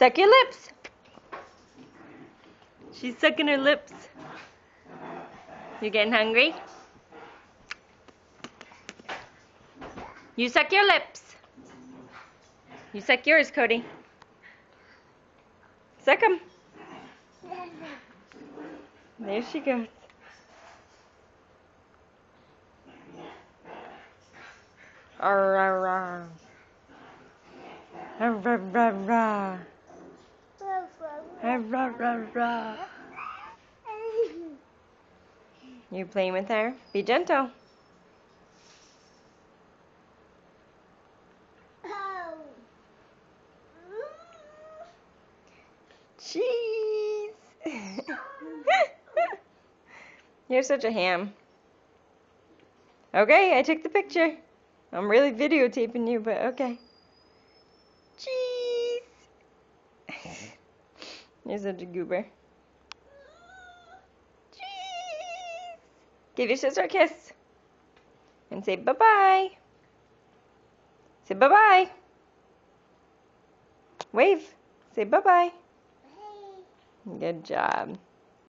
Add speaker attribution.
Speaker 1: Suck your lips. She's sucking her lips. You getting hungry? You suck your lips. You suck yours, Cody. Suck them. There she goes. Arr, arr, arr. Arr, arr, arr, arr. Arr, arr, arr, arr. You playing with her? Be gentle. Cheese. You're such a ham. Okay, I took the picture. I'm really videotaping you, but okay. Cheese. You're such a goober. Cheese. Give your sister a kiss. And say bye-bye. Say bye-bye. Wave. Say bye-bye. Good job.